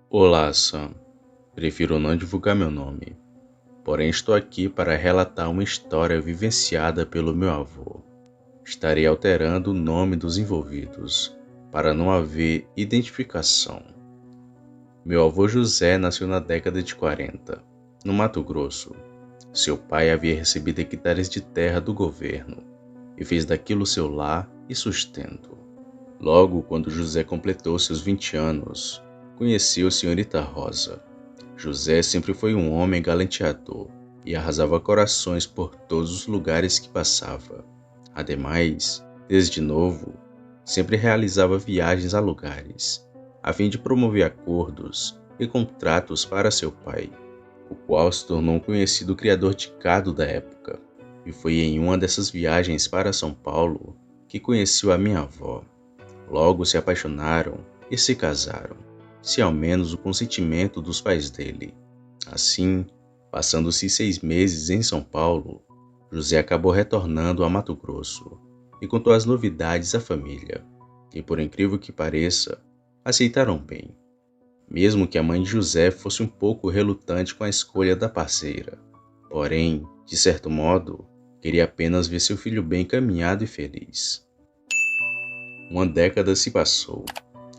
Olá, Sam. Prefiro não divulgar meu nome, porém estou aqui para relatar uma história vivenciada pelo meu avô. Estarei alterando o nome dos envolvidos, para não haver identificação. Meu avô José nasceu na década de 40, no Mato Grosso. Seu pai havia recebido hectares de terra do governo e fez daquilo seu lar e sustento. Logo, quando José completou seus 20 anos, conheceu a senhorita Rosa. José sempre foi um homem galanteador e arrasava corações por todos os lugares que passava. Ademais, desde novo, sempre realizava viagens a lugares, a fim de promover acordos e contratos para seu pai, o qual se tornou um conhecido criador de gado da época. E foi em uma dessas viagens para São Paulo que conheceu a minha avó. Logo se apaixonaram e se casaram, se ao menos o consentimento dos pais dele. Assim, passando-se 6 meses em São Paulo, José acabou retornando a Mato Grosso e contou as novidades à família, e por incrível que pareça, aceitaram bem, mesmo que a mãe de José fosse um pouco relutante com a escolha da parceira. Porém, de certo modo, queria apenas ver seu filho bem encaminhado e feliz. Uma década se passou,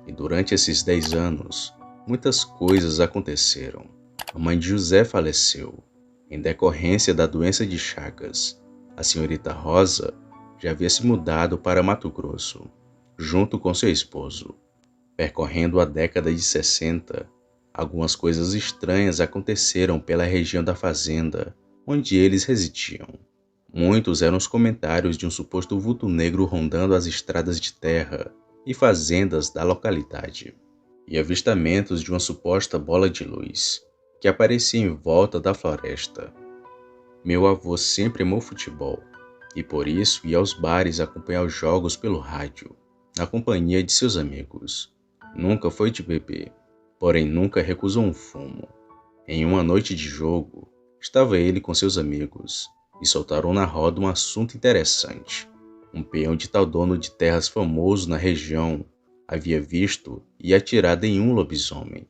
e durante esses 10 anos, muitas coisas aconteceram. A mãe de José faleceu, em decorrência da doença de Chagas. A senhorita Rosa já havia se mudado para Mato Grosso, junto com seu esposo. Percorrendo a década de 60, algumas coisas estranhas aconteceram pela região da fazenda onde eles residiam. Muitos eram os comentários de um suposto vulto negro rondando as estradas de terra e fazendas da localidade, e avistamentos de uma suposta bola de luz que aparecia em volta da floresta. Meu avô sempre amou futebol e por isso ia aos bares acompanhar os jogos pelo rádio, na companhia de seus amigos. Nunca foi de beber, porém nunca recusou um fumo. Em uma noite de jogo, estava ele com seus amigos e soltaram na roda um assunto interessante. Um peão de tal dono de terras famoso na região havia visto e atirado em um lobisomem.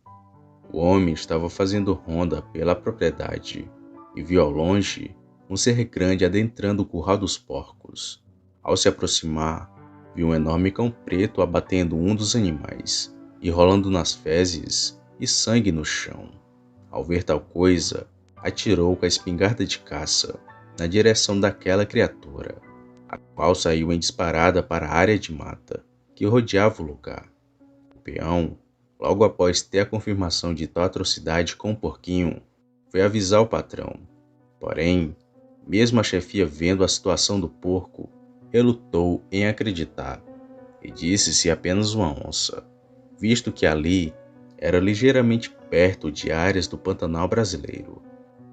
O homem estava fazendo ronda pela propriedade e viu ao longe um ser grande adentrando o curral dos porcos. Ao se aproximar, viu um enorme cão preto abatendo um dos animais e rolando nas fezes e sangue no chão. Ao ver tal coisa, atirou com a espingarda de caça na direção daquela criatura, a qual saiu em disparada para a área de mata que rodeava o lugar. O peão, logo após ter a confirmação de tal atrocidade com o porquinho, foi avisar o patrão. Porém, mesmo a chefia vendo a situação do porco, relutou em acreditar e disse-se apenas uma onça, visto que ali era ligeiramente perto de áreas do Pantanal brasileiro.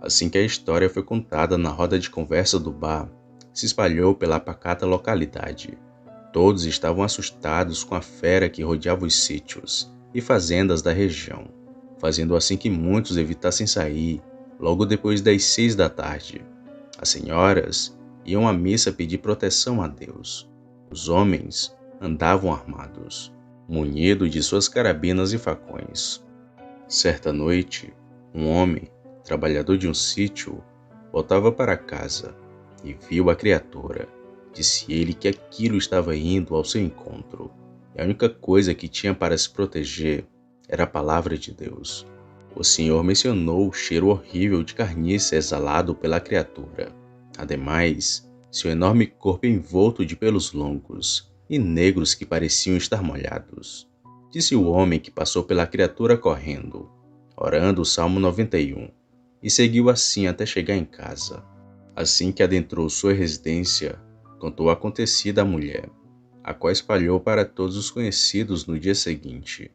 Assim que a história foi contada na roda de conversa do bar, se espalhou pela pacata localidade. Todos estavam assustados com a fera que rodeava os sítios e fazendas da região, fazendo assim que muitos evitassem sair logo depois das 6 da tarde. As senhoras iam à missa pedir proteção a Deus. Os homens andavam armados, munidos de suas carabinas e facões. Certa noite, um homem, trabalhador de um sítio, voltava para casa e viu a criatura. Disse ele que aquilo estava indo ao seu encontro, e a única coisa que tinha para se proteger era a palavra de Deus. O Senhor mencionou o cheiro horrível de carniça exalado pela criatura. Ademais, seu enorme corpo envolto de pelos longos e negros que pareciam estar molhados. Disse o homem que passou pela criatura correndo, orando o Salmo 91, e seguiu assim até chegar em casa. Assim que adentrou sua residência, contou o acontecido à mulher, a qual espalhou para todos os conhecidos no dia seguinte.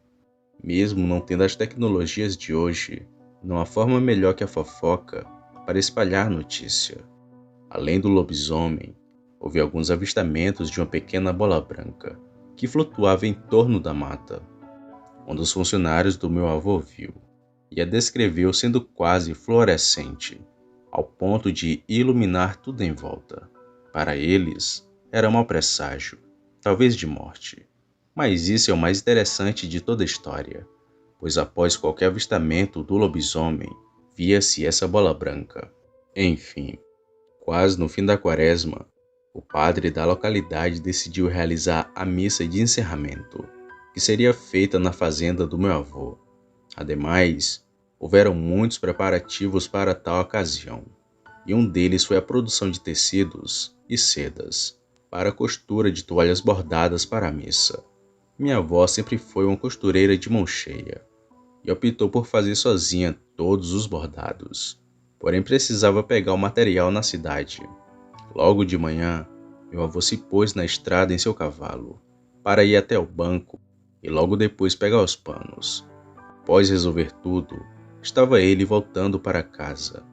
Mesmo não tendo as tecnologias de hoje, não há forma melhor que a fofoca para espalhar a notícia. Além do lobisomem, houve alguns avistamentos de uma pequena bola branca que flutuava em torno da mata. Um dos funcionários do meu avô viu e a descreveu sendo quase fluorescente, ao ponto de iluminar tudo em volta. Para eles, era mau presságio, talvez de morte. Mas isso é o mais interessante de toda a história. pois após qualquer avistamento do lobisomem, via-se essa bola branca. Enfim, quase no fim da quaresma, o padre da localidade decidiu realizar a missa de encerramento, que seria feita na fazenda do meu avô. Ademais, houveram muitos preparativos para tal ocasião, e um deles foi a produção de tecidos e sedas para a costura de toalhas bordadas para a missa. Minha avó sempre foi uma costureira de mão cheia e optou por fazer sozinha todos os bordados, porém precisava pegar o material na cidade. Logo de manhã, meu avô se pôs na estrada em seu cavalo para ir até o banco e logo depois pegar os panos. Após resolver tudo, estava ele voltando para casa.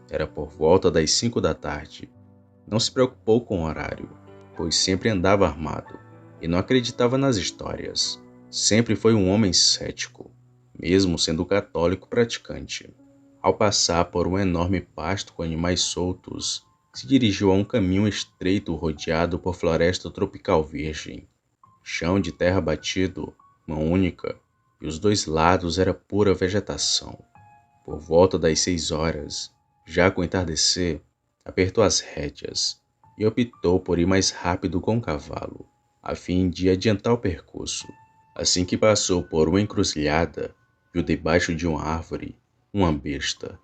Era por volta das 5 da tarde. Não se preocupou com o horário, pois sempre andava armado e não acreditava nas histórias. Sempre foi um homem cético, mesmo sendo católico praticante. Ao passar por um enorme pasto com animais soltos, se dirigiu a um caminho estreito rodeado por floresta tropical virgem. Chão de terra batido, mão única, e os dois lados era pura vegetação. Por volta das 6 horas, já com entardecer, apertou as rédeas e optou por ir mais rápido com o cavalo, a fim de adiantar o percurso. Assim que passou por uma encruzilhada, viu debaixo de uma árvore uma besta.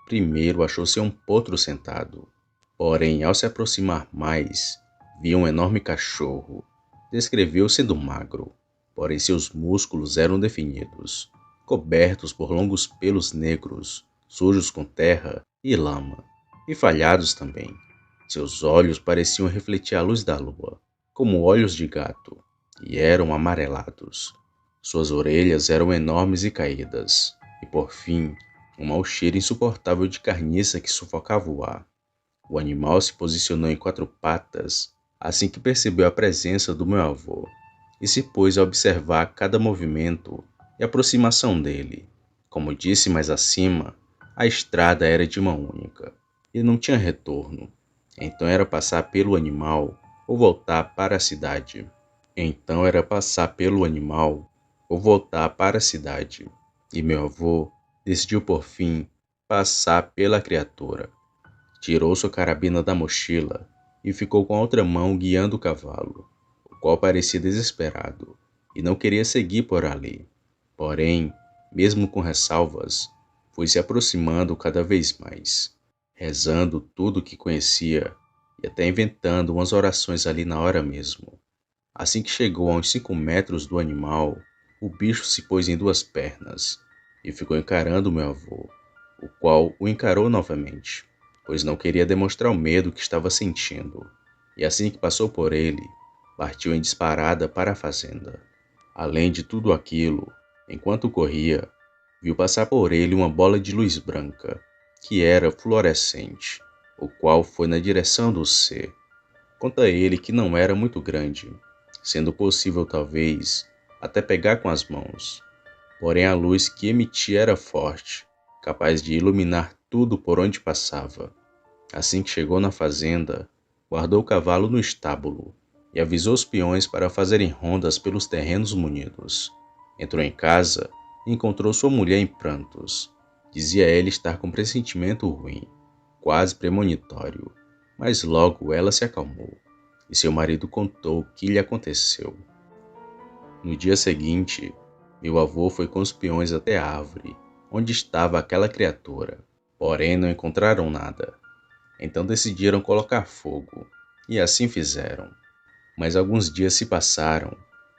Primeiro achou ser um potro sentado, porém, ao se aproximar mais, viu um enorme cachorro. Descreveu sendo magro, porém seus músculos eram definidos, cobertos por longos pelos negros, sujos com terra e lama, e falhados também. Seus olhos pareciam refletir a luz da lua, como olhos de gato, e eram amarelados. Suas orelhas eram enormes e caídas, e por fim, um mau cheiro insuportável de carniça que sufocava o ar. O animal se posicionou em 4 patas assim que percebeu a presença do meu avô, e se pôs a observar cada movimento e aproximação dele. Como disse mais acima, a estrada era de mão única, e não tinha retorno, então era passar pelo animal ou voltar para a cidade. E meu avô decidiu por fim passar pela criatura. Tirou sua carabina da mochila e ficou com a outra mão guiando o cavalo, o qual parecia desesperado e não queria seguir por ali. Porém, mesmo com ressalvas, foi se aproximando cada vez mais, rezando tudo o que conhecia e até inventando umas orações ali na hora mesmo. Assim que chegou a uns 5 metros do animal, o bicho se pôs em 2 pernas e ficou encarando meu avô, o qual o encarou novamente, pois não queria demonstrar o medo que estava sentindo, e assim que passou por ele, partiu em disparada para a fazenda. Além de tudo aquilo, enquanto corria, viu passar por ele uma bola de luz branca, que era fluorescente, o qual foi na direção do ser. Conta ele que não era muito grande, sendo possível talvez até pegar com as mãos, porém a luz que emitia era forte, capaz de iluminar tudo por onde passava. Assim que chegou na fazenda, guardou o cavalo no estábulo e avisou os peões para fazerem rondas pelos terrenos munidos. Entrou em casa e encontrou sua mulher em prantos. Dizia ela estar com pressentimento ruim, quase premonitório, mas logo ela se acalmou e seu marido contou o que lhe aconteceu. No dia seguinte, meu avô foi com os peões até a árvore, onde estava aquela criatura, porém não encontraram nada. Então decidiram colocar fogo, e assim fizeram. Mas alguns dias se passaram,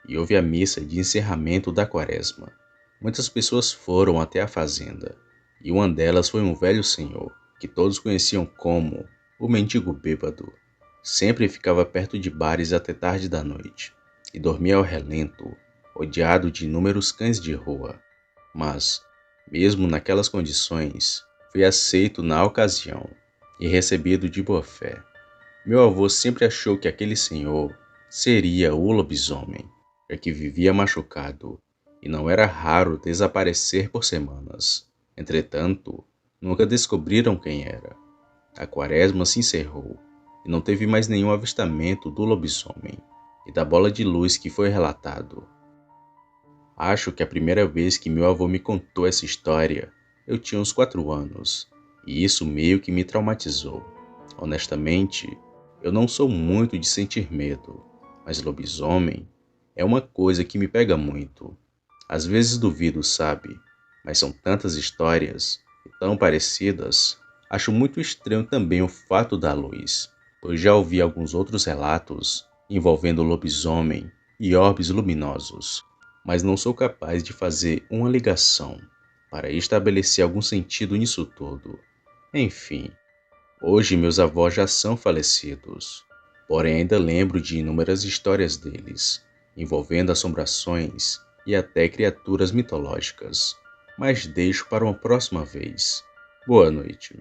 e houve a missa de encerramento da quaresma. Muitas pessoas foram até a fazenda, e uma delas foi um velho senhor, que todos conheciam como o mendigo bêbado. Sempre ficava perto de bares até tarde da noite, e dormia ao relento, odiado de inúmeros cães de rua. Mas, mesmo naquelas condições, foi aceito na ocasião e recebido de boa fé. Meu avô sempre achou que aquele senhor seria o lobisomem, já que vivia machucado e não era raro desaparecer por semanas. Entretanto, nunca descobriram quem era. A quaresma se encerrou e não teve mais nenhum avistamento do lobisomem e da bola de luz que foi relatado. Acho que a primeira vez que meu avô me contou essa história, eu tinha uns 4 anos, e isso meio que me traumatizou. Honestamente, eu não sou muito de sentir medo, mas lobisomem é uma coisa que me pega muito. Às vezes duvido, sabe? Mas são tantas histórias e tão parecidas. Acho muito estranho também o fato da luz, pois já ouvi alguns outros relatos envolvendo lobisomem e orbes luminosos, mas não sou capaz de fazer uma ligação para estabelecer algum sentido nisso tudo. Enfim, hoje meus avós já são falecidos, porém ainda lembro de inúmeras histórias deles, envolvendo assombrações e até criaturas mitológicas. Mas deixo para uma próxima vez. Boa noite.